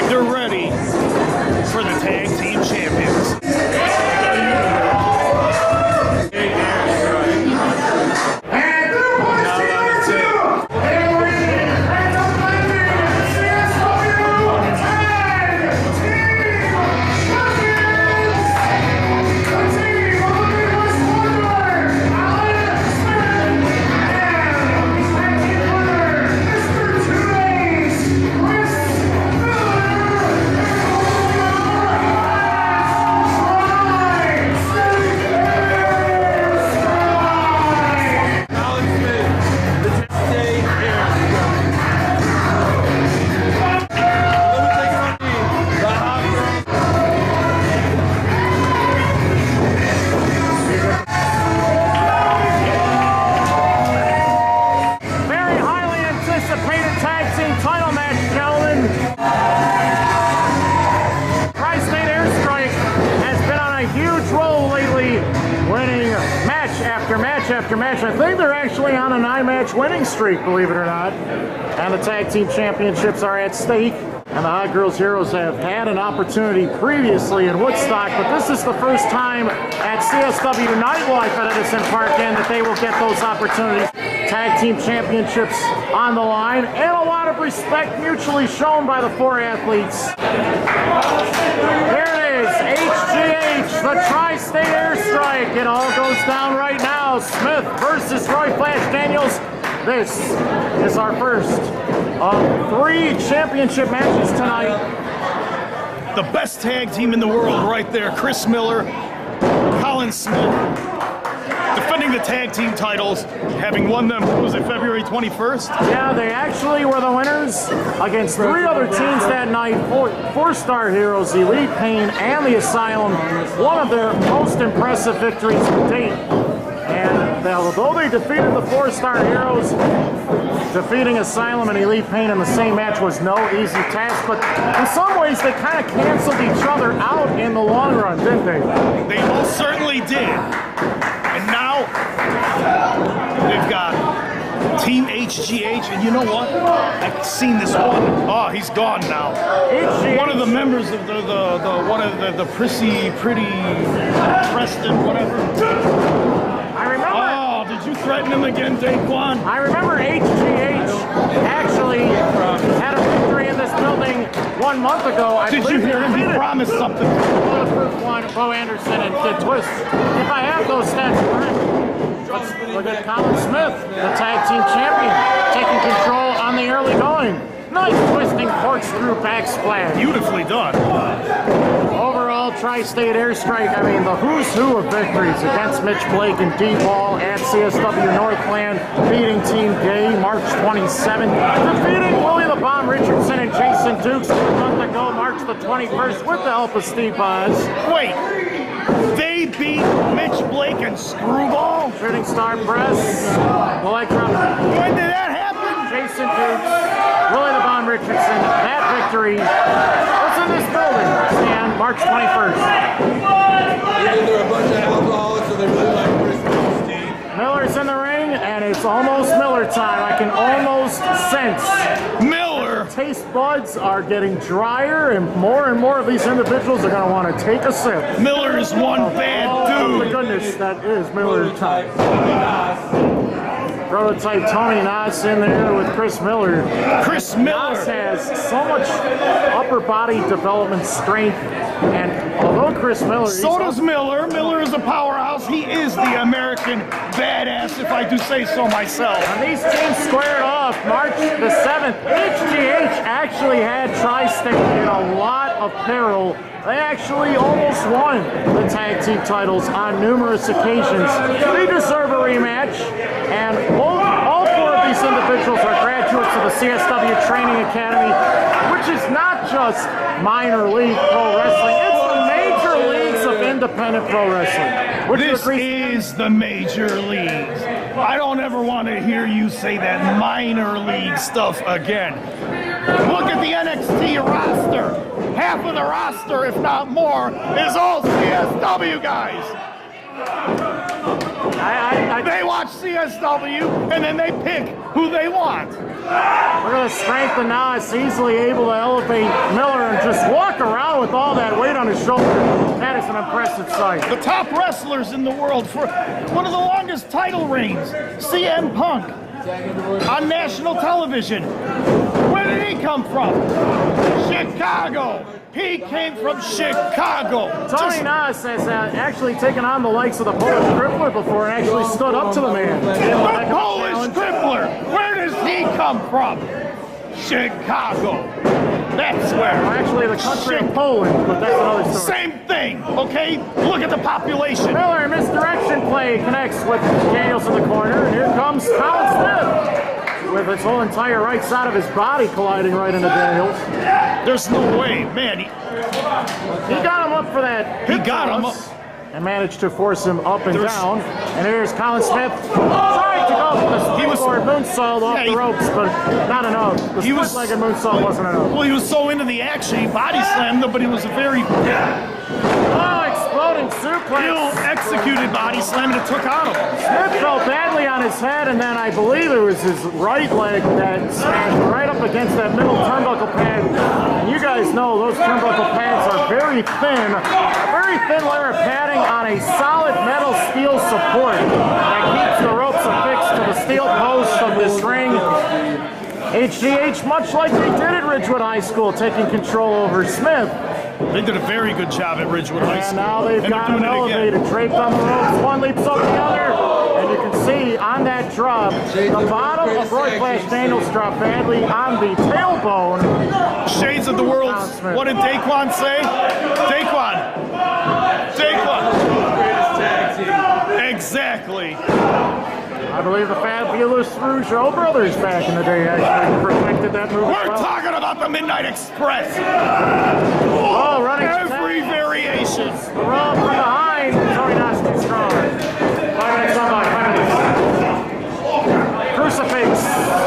they're ready for the Tag Team Champions. After match. I think they're actually on a 9-match winning streak, believe it or not. And the Tag Team Championships are at stake. And the Hot Girls Heroes have had an opportunity previously in Woodstock, but this is the first time at CSW Nightlife at Edison Park Inn that they will get those opportunities. Tag Team Championships on the line, and a lot of respect mutually shown by the 4 athletes. Here it is, HGH, the Tri-State Airstrike. It all goes down right now. Smith versus Roy Flash Daniels. This is our first of 3 championship matches tonight. The best tag team in the world right there. Chris Miller, Colin Smith, defending the tag team titles, having won them, what was it, February 21st? Yeah, they actually were the winners against 3 other teams that night. 4-star heroes, Elite Pain and the Asylum, one of their most impressive victories to date. And although they defeated the 4-star heroes, defeating Asylum and Elite Pain in the same match was no easy task, but in some ways they kind of canceled each other out in the long run, didn't they? They most certainly did. And now they've got Team HGH, and you know what? I've seen this one. Oh, he's gone now. HGH. One of the members of the pretty Preston, whatever. I remember. Oh, did you threaten him again, Daequan? I remember HGH actually had a victory in this building 1 month ago. Did you hear him? He promised something. One, Bo Anderson and Kid Twist. If I have those stats correct, let's look at Colin Smith, the tag team champion, taking control on the early going. Nice twisting corkscrew backsplash. Beautifully done. Overall, Tri-State Airstrike, I mean, the who's who of victories against Mitch Blake and D-Ball at CSW Northland, beating Team Gay March 27th, defeating Willie the Bomb Richardson and Jason Dukes a month ago, March the 21st, with the help of Steve Boz. Wait, they beat Mitch Blake and Screwball? Shooting Star Press, Electron. When did that happen? Jason Dukes, Willie the Bomb Richardson. That victory was in this building, Stan, March 21st. They're a bunch of alcoholics, so they really like Christmas, Steve. Miller's in the ring, and it's almost Miller time. I can almost sense Miller! Taste buds are getting drier, and more of these individuals are going to want to take a sip. Miller is one bad Oh, my dude. goodness, that is Miller time. Prototype Tony Nas in there with Chris Miller. Chris Miller Nas has so much upper body development strength, and although Chris Miller... So does Miller. Miller is a powerhouse. He is the American badass, if I do say so myself. When these teams squared off March the 7th, HGH actually had Tri-State in a lot of peril. They actually almost won the tag team titles on numerous occasions. They deserve a rematch, and all 4 of these individuals are graduates of the CSW Training Academy, which is not just minor league pro wrestling, it's the major leagues of independent pro wrestling. This is the major leagues. I don't ever want to hear you say that minor league stuff again. Look at the NXT roster. Half of the roster, if not more, is all CSW guys. They watch CSW, and then they pick who they want. Look at the strength of Nas, easily able to elevate Miller and just walk around with all that weight on his shoulder. That is an impressive sight. The top wrestlers in the world for one of the longest title reigns, CM Punk, on national television. Where did he come from? Chicago. He came from Chicago. Tony Nas has actually taken on the likes of the Polish Crippler before and actually stood up to the man. The Polish Crippler. Where does he come from? Chicago. That's where. Well, actually, the country of Poland, but that's another story. Same thing, okay? Look at the population. Miller, misdirection play connects with Daniels in the corner, and here comes Colin Smith with his whole entire right side of his body colliding right into Daniels. There's no way, man. He got him up for that. He got him up. And managed to force him up and down. And here's Colin Smith trying to go for the springboard moonsault off the ropes, but not enough. The split-legged moonsault wasn't enough. Well, he was so into the action, he body slammed him, but he was a very exploding suplex. ill-executed body slam, and it took on him. Smith fell badly on his head, and then I believe it was his right leg that smashed right up against that middle turnbuckle pad. And you guys know those turnbuckle pads are very thin. Very thin layer of padding on a solid metal steel support that keeps the ropes affixed to the steel post of this ring. HGH, much like they did at Ridgewood High School, taking control over Smith. They did a very good job at Ridgewood High School. And now they've got him elevated, draped on the ropes. One leaps over the other. And you can see on that drop, the bottom of Roy Flash Daniels dropped badly on the tailbone. Shades of the world. What did Daequan say? Daequan. Exactly. I believe the fabulous Rougeau brothers back in the day actually perfected that move. We're talking about the Midnight Express. Oh, running every variation. The rope from behind. Tony Nas too strong. 5 minutes on by 5 minutes. Crucifix.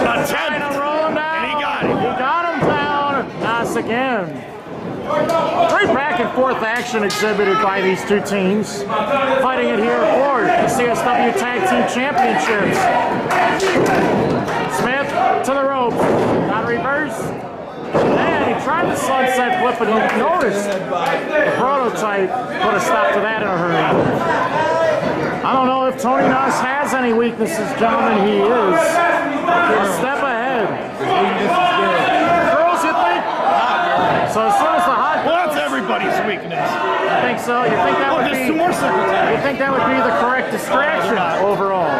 Attempt. Roll him down. And he got him. He got him down. Nas again. Great back and forth action exhibited by these two teams. Fighting it here for the CSW Tag Team Championships. Smith to the rope. Not reverse. Man, he tried the sunset flip, and you noticed the prototype put a stop to that in a hurry. I don't know if Tony Nas has any weaknesses, gentlemen. He is a step ahead. Girls, you think? So as soon as the hot well, that's everybody's weakness. I think so. You think that would be? You think that would be the correct distraction overall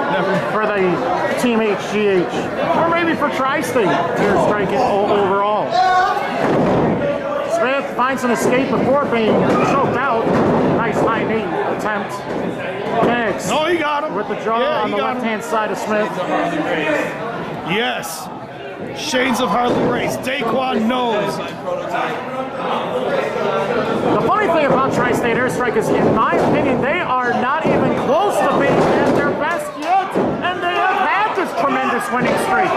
for the Team HGH, or maybe for Tri-State? You're striking overall. Smith finds an escape before being choked out. Nice high knee attempt. Connects. No, he got him with the jaw on the left-hand side of Smith. Yes. Shades of Harley Race. Daequan knows. The funny thing about Tri-State Airstrike is, in my opinion, they are not even close to being at their best yet, and they have had this tremendous winning streak.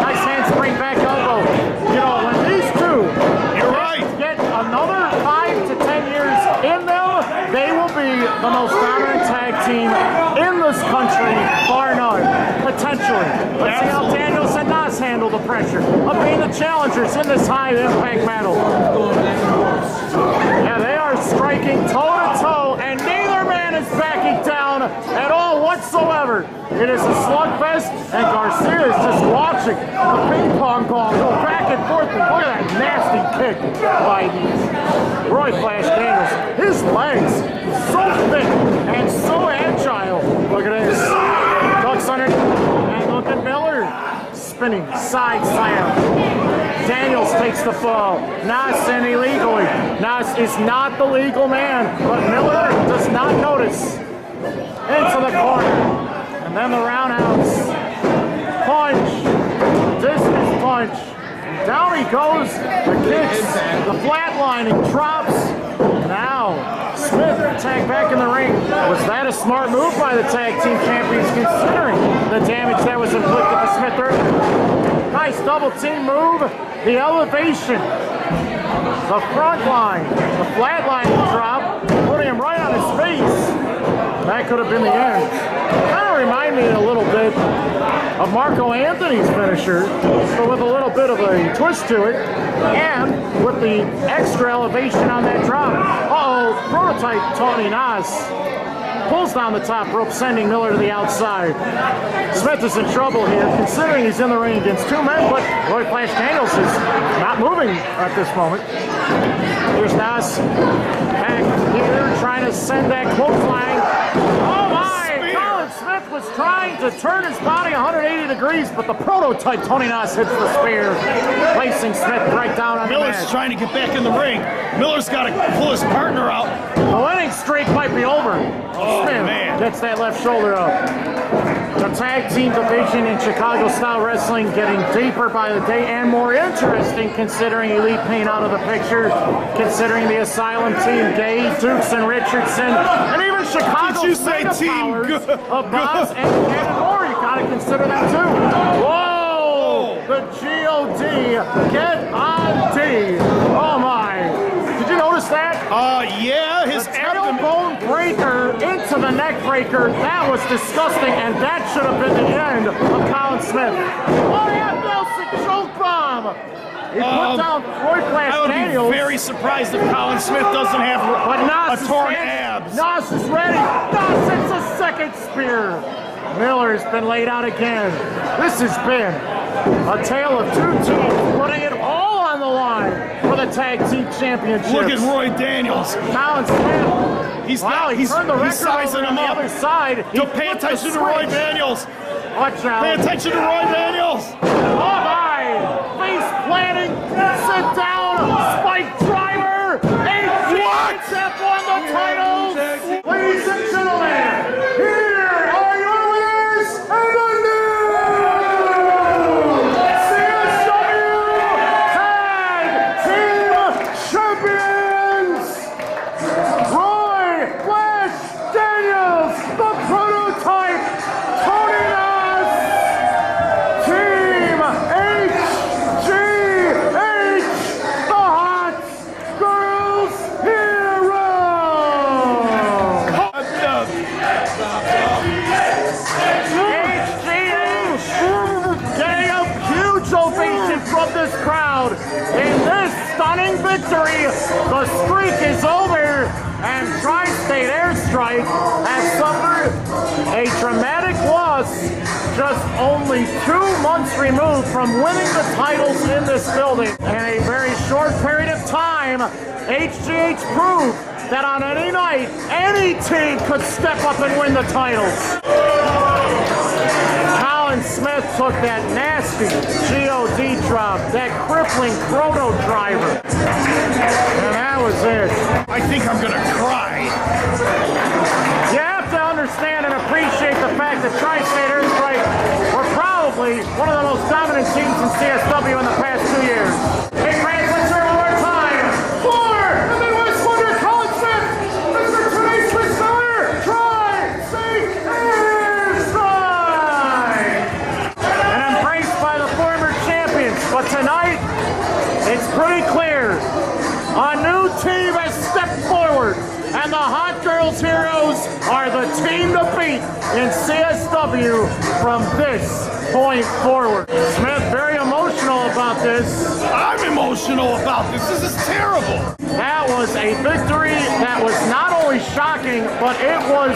Nice handspring back elbow. You know, when these two get another 5 to 10 years in them, they will be the most dominant tag team in this country, bar none, potentially. Let's see how Daniels and Nas handle the pressure of being the challengers in this high-impact battle. Yeah, they are striking toe-to-toe, and neither man is backing down at all whatsoever. It is a slugfest, and Garcia is just watching the ping pong ball go back and forth. And look at that nasty kick by Roy Flash Daniels. His legs so thick and so agile. Look at this. Ducks under, and look at Miller. Spinning side slam. Daniels takes the fall. Nas in illegally. Nas is not the legal man, but Miller does not notice. Into the corner. And then the roundhouse. Punch. Distance punch. Down he goes. The kicks. The flatlining drops. Now, Smith tagged back in the ring. Was that a smart move by the tag team champions, considering the damage that was inflicted to Smith earlier? Nice double team move. The elevation The front line, the flat line drop, putting him right on his face. That could have been the end. Kind of remind me a little bit of Marco Anthony's finisher, but with a little bit of a twist to it, and with the extra elevation on that drop. Uh-oh, prototype Tony Nas pulls down the top rope, sending Miller to the outside. Smith is in trouble here, considering he's in the ring against two men, but Roy Flash Daniels is not moving at this moment. Here's Nas back here, trying to send that clothesline. Oh my! Colin Smith was trying to turn his body 180 degrees, but the prototype Tony Nas hits the spear, placing Smith right down on Miller's the mat. trying to get back in the ring. Miller's got to pull his partner out. The winning streak might be over. Oh, Smith man. gets that left shoulder up. The tag team division in Chicago style wrestling getting deeper by the day and more interesting, considering Elite Pain out of the picture, considering the Asylum team, Gay, Dukes, and Richardson, and even Chicago's Did you say mega team powers good? of Bots and Cannon Moore. You gotta consider that too. Whoa! The G.O.D. Get on D. Oh my! Did you notice that? Yeah, his The tailbone breaker into the neck breaker. That was disgusting, and that should have been the end of Colin Smith. Oh, yeah, Nelson choke bomb. He put down Roy Flash I would Daniels. be very surprised if Colin Smith doesn't have But Nas a is torn ready. abs. Nas is ready. Nas hits a second spear. Miller's been laid out again. This has been a tale of two teams putting it all on the line for the Tag Team Championship. Look at Roy Daniels. Colin Smith. He's Turned the record sizing over on him the up. other side. He Don't pay flipped the attention to Roy switch. Daniels. Watch out. Pay attention to Roy Daniels. Oh my! Face planting, sit down, spike driver, HGH have won the titles! Ladies and gentlemen, here are your winners and the new CSW Tag Team Champions! Roy Flash Daniels, the prototype, Tony Nas, Team HGH, the Hot Girls Hero! HGH getting a huge ovation from this crowd. In this stunning victory, the streak is over, and Tri-State Airstrike has suffered a dramatic loss, just only 2 months removed from winning the titles in this building. In a very short period of time, HGH proved that on any night, any team could step up and win the titles. Colin Smith took that nasty G.O.D. drop, that crippling chrono driver, and that was it. I think I'm gonna cry. You have to understand and appreciate the fact that Tri-State Airstrike were probably one of the most dominant teams in CSW in the past 2 years. Hey, Frank, let's hear one more time. For the Midwest Wonder Colin Smith, Mr. Today's Swiss Miller, Tri-State Airstrike! And embraced by the former champions. But tonight, it's pretty clear. A new team has stepped forward, and the Hot Girls Heroes are the team to beat in CSW from this point forward. Smith, very emotional about this. I'm emotional about this. This is terrible. That was a victory that was not only shocking, but it was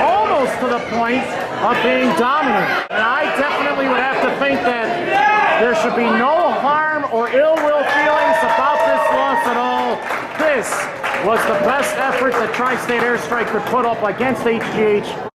almost to the point of being dominant. And I definitely would have to think that there should be no harm or ill will feelings about this loss at all. This was the best effort that Tri-State Airstrike could put up against HGH.